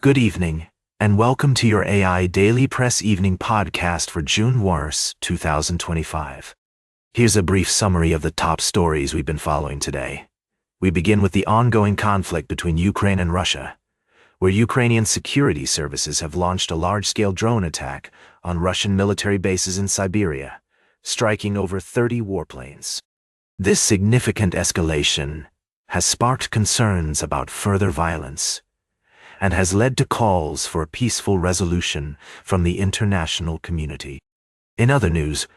Good evening, and welcome to your AI Daily Press Evening Podcast for June 1st, 2025. Here's a brief summary of the top stories we've been following today. We begin with the ongoing conflict between Ukraine and Russia, where Ukrainian security services have launched a large-scale drone attack on Russian military bases in Siberia, striking over 30 warplanes. This significant escalation has sparked concerns about further violence and has led to calls for a peaceful resolution from the international community. In other news,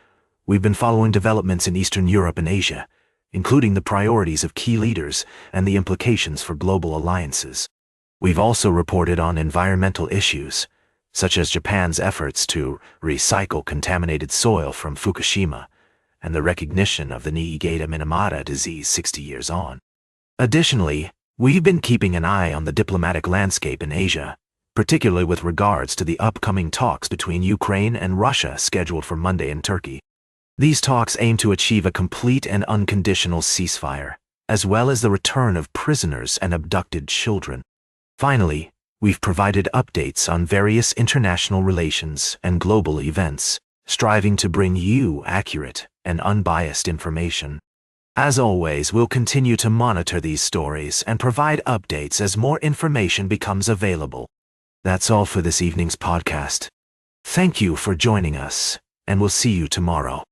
we've been following developments in Eastern Europe and Asia, including the priorities of key leaders and the implications for global alliances. We've also reported on environmental issues, such as Japan's efforts to recycle contaminated soil from Fukushima and the recognition of the Niigata-Minamata disease 60 years on. Additionally, we've been keeping an eye on the diplomatic landscape in Asia, particularly with regards to the upcoming talks between Ukraine and Russia scheduled for Monday in Turkey. These talks aim to achieve a complete and unconditional ceasefire, as well as the return of prisoners and abducted children. Finally, we've provided updates on various international relations and global events, striving to bring you accurate and unbiased information. As always, we'll continue to monitor these stories and provide updates as more information becomes available. That's all for this evening's podcast. Thank you for joining us, and we'll see you tomorrow.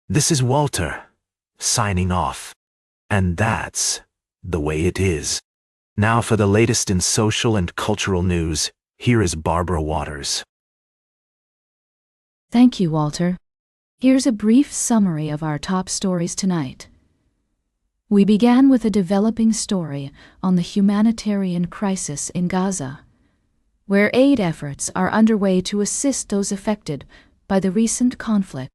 This is Walter, signing off. And that's the way it is. Now for the latest in social and cultural news, here is Barbara Waters. Thank you, Walter. Here's a brief summary of our top stories tonight. We began with a developing story on the humanitarian crisis in Gaza, where aid efforts are underway to assist those affected by the recent conflict.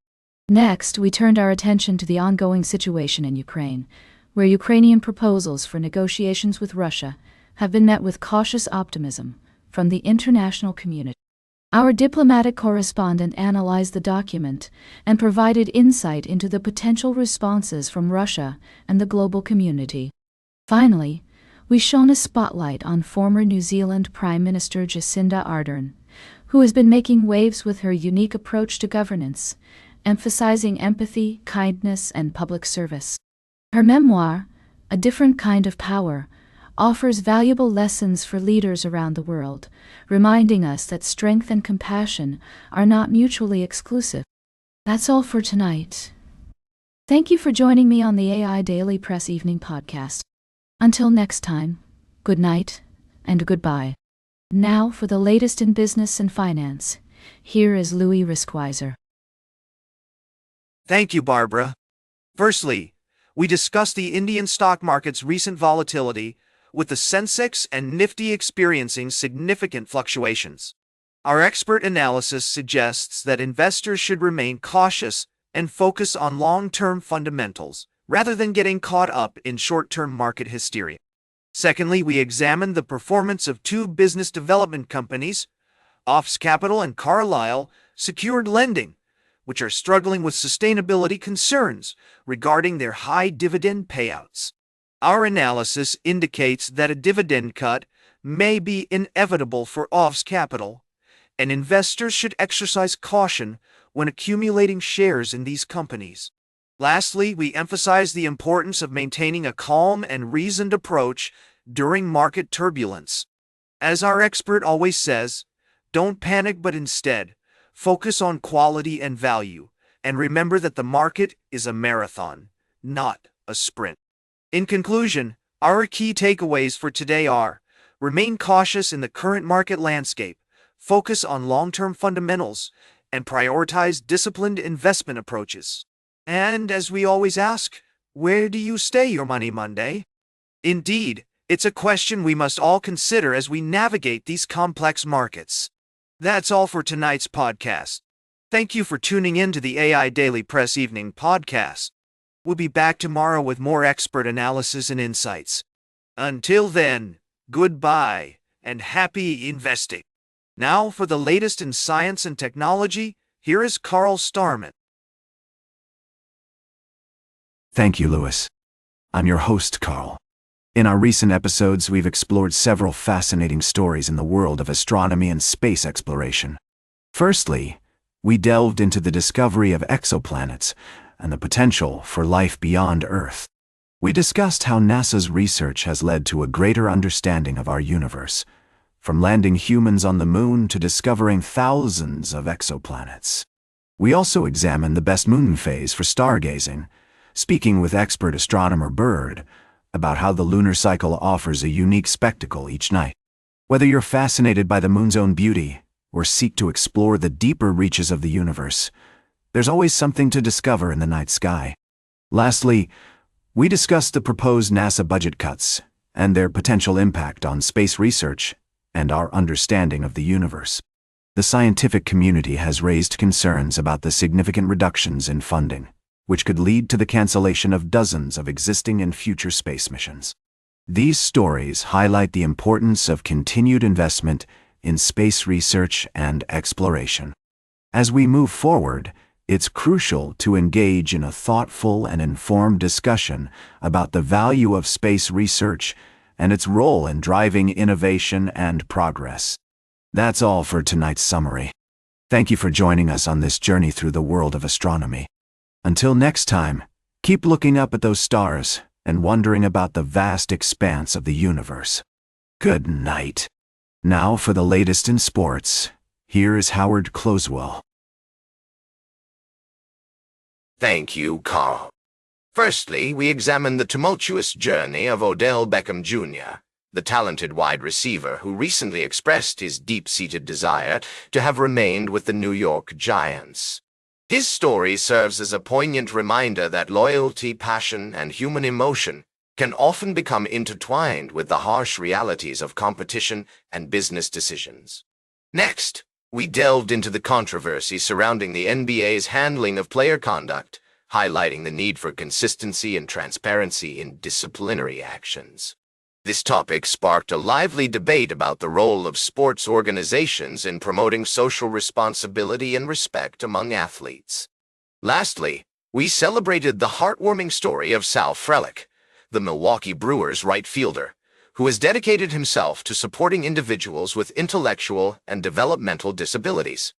Next, we turned our attention to the ongoing situation in Ukraine, where Ukrainian proposals for negotiations with Russia have been met with cautious optimism from the international community. Our diplomatic correspondent analyzed the document and provided insight into the potential responses from Russia and the global community. Finally, we shone a spotlight on former New Zealand Prime Minister Jacinda Ardern, who has been making waves with her unique approach to governance, emphasizing empathy, kindness, and public service. Her memoir, A Different Kind of Power, offers valuable lessons for leaders around the world, reminding us that strength and compassion are not mutually exclusive. That's all for tonight. Thank you for joining me on the AI Daily Press Evening Podcast. Until next time, good night and goodbye. Now for the latest in business and finance, here is Louis Riskweiser. Thank you, Barbara. Firstly, we discussed the Indian stock market's recent volatility, with the Sensex and Nifty experiencing significant fluctuations. Our expert analysis suggests that investors should remain cautious and focus on long-term fundamentals, rather than getting caught up in short-term market hysteria. Secondly, we examined the performance of two business development companies, Offs Capital and Carlyle Secured Lending, which are struggling with sustainability concerns regarding their high dividend payouts. Our analysis indicates that a dividend cut may be inevitable for Offs Capital, and investors should exercise caution when accumulating shares in these companies. Lastly, we emphasize the importance of maintaining a calm and reasoned approach during market turbulence. As our expert always says, don't panic but instead, focus on quality and value, and remember that the market is a marathon, not a sprint. In conclusion, our key takeaways for today are: remain cautious in the current market landscape, focus on long-term fundamentals, and prioritize disciplined investment approaches. And as we always ask, where do you stay your money Monday? Indeed, it's a question we must all consider as we navigate these complex markets. That's all for tonight's podcast. Thank you for tuning in to the AI Daily Press Evening Podcast. We'll be back tomorrow with more expert analysis and insights. Until then, goodbye and happy investing. Now for the latest in science and technology, here is Carl Starman. Thank you, Louis. I'm your host, Carl. In our recent episodes, we've explored several fascinating stories in the world of astronomy and space exploration. Firstly, we delved into the discovery of exoplanets and the potential for life beyond Earth. We discussed how NASA's research has led to a greater understanding of our universe, from landing humans on the moon to discovering thousands of exoplanets. We also examined the best moon phase for stargazing, speaking with expert astronomer Bird about how the lunar cycle offers a unique spectacle each night. Whether you're fascinated by the moon's own beauty or seek to explore the deeper reaches of the universe, there's always something to discover in the night sky. Lastly, we discussed the proposed NASA budget cuts and their potential impact on space research and our understanding of the universe. The scientific community has raised concerns about the significant reductions in funding, which could lead to the cancellation of dozens of existing and future space missions. These stories highlight the importance of continued investment in space research and exploration. As we move forward, it's crucial to engage in a thoughtful and informed discussion about the value of space research and its role in driving innovation and progress. That's all for tonight's summary. Thank you for joining us on this journey through the world of astronomy. Until next time, keep looking up at those stars and wondering about the vast expanse of the universe. Good night. Now for the latest in sports, here is Howard Closewell. Thank you, Carl. Firstly, we examined the tumultuous journey of Odell Beckham Jr., the talented wide receiver who recently expressed his deep-seated desire to have remained with the New York Giants. His story serves as a poignant reminder that loyalty, passion, and human emotion can often become intertwined with the harsh realities of competition and business decisions. Next, we delved into the controversy surrounding the NBA's handling of player conduct, highlighting the need for consistency and transparency in disciplinary actions. This topic sparked a lively debate about the role of sports organizations in promoting social responsibility and respect among athletes. Lastly, we celebrated the heartwarming story of Sal Frelick, the Milwaukee Brewers right fielder, who has dedicated himself to supporting individuals with intellectual and developmental disabilities.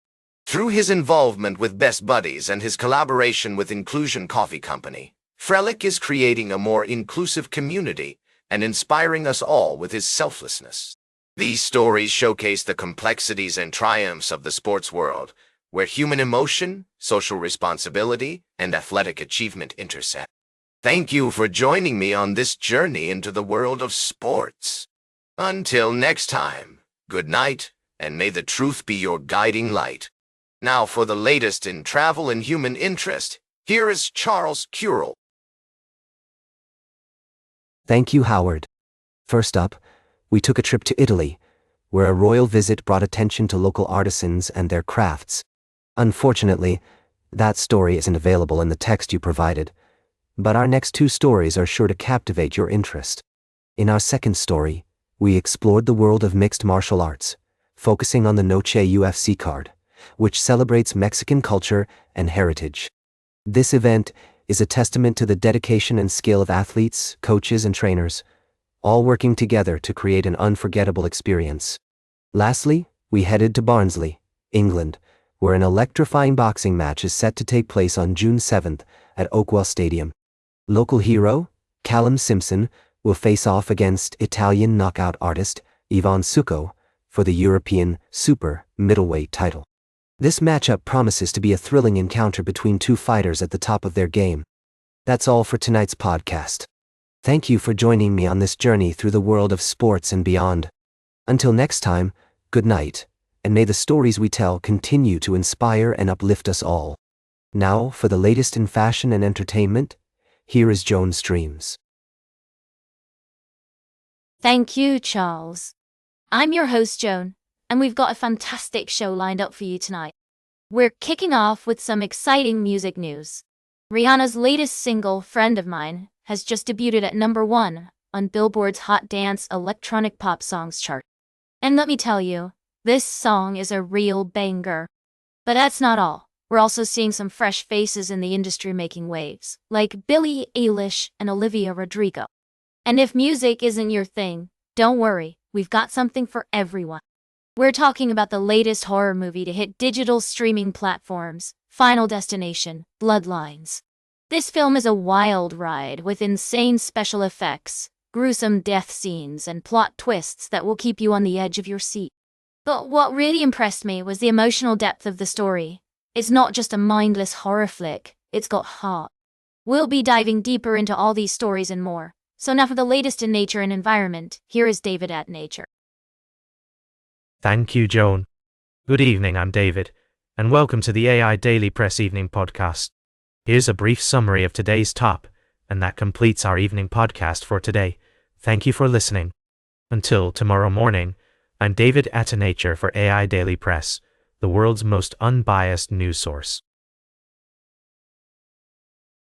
Through his involvement with Best Buddies and his collaboration with Inclusion Coffee Company, Frelick is creating a more inclusive community and inspiring us all with his selflessness. These stories showcase the complexities and triumphs of the sports world, where human emotion, social responsibility, and athletic achievement intersect. Thank you for joining me on this journey into the world of sports. Until next time, good night, and may the truth be your guiding light. Now for the latest in travel and human interest, here is Charles Curel. Thank you, Howard. First up, we took a trip to Italy, where a royal visit brought attention to local artisans and their crafts. Unfortunately, that story isn't available in the text you provided, but our next two stories are sure to captivate your interest. In our second story, we explored the world of mixed martial arts, focusing on the Noche UFC card, which celebrates Mexican culture and heritage. This event is a testament to the dedication and skill of athletes, coaches, and trainers, all working together to create an unforgettable experience. Lastly, we headed to Barnsley, England, where an electrifying boxing match is set to take place on June 7th at Oakwell Stadium. Local hero, Callum Simpson, will face off against Italian knockout artist Ivan Succo for the European Super Middleweight title. This matchup promises to be a thrilling encounter between two fighters at the top of their game. That's all for tonight's podcast. Thank you for joining me on this journey through the world of sports and beyond. Until next time, good night, and may the stories we tell continue to inspire and uplift us all. Now, for the latest in fashion and entertainment, here is Joan Streams. Thank you, Charles. I'm your host, Joan, and we've got a fantastic show lined up for you tonight. We're kicking off with some exciting music news. Rihanna's latest single, Friend of Mine, has just debuted at #1 on Billboard's Hot Dance Electronic Pop Songs chart. And let me tell you, this song is a real banger. But that's not all. We're also seeing some fresh faces in the industry making waves, like Billie Eilish and Olivia Rodrigo. And if music isn't your thing, don't worry, we've got something for everyone. We're talking about the latest horror movie to hit digital streaming platforms, Final Destination, Bloodlines. This film is a wild ride with insane special effects, gruesome death scenes, and plot twists that will keep you on the edge of your seat. But what really impressed me was the emotional depth of the story. It's not just a mindless horror flick, it's got heart. We'll be diving deeper into all these stories and more. So now for the latest in nature and environment, here is David at Nature. Thank you, Joan. Good evening, I'm David, and welcome to the AI Daily Press Evening Podcast. Here's a brief summary of today's top, and that completes our evening podcast for today. Thank you for listening. Until tomorrow morning, I'm David at Nature for AI Daily Press, the world's most unbiased news source.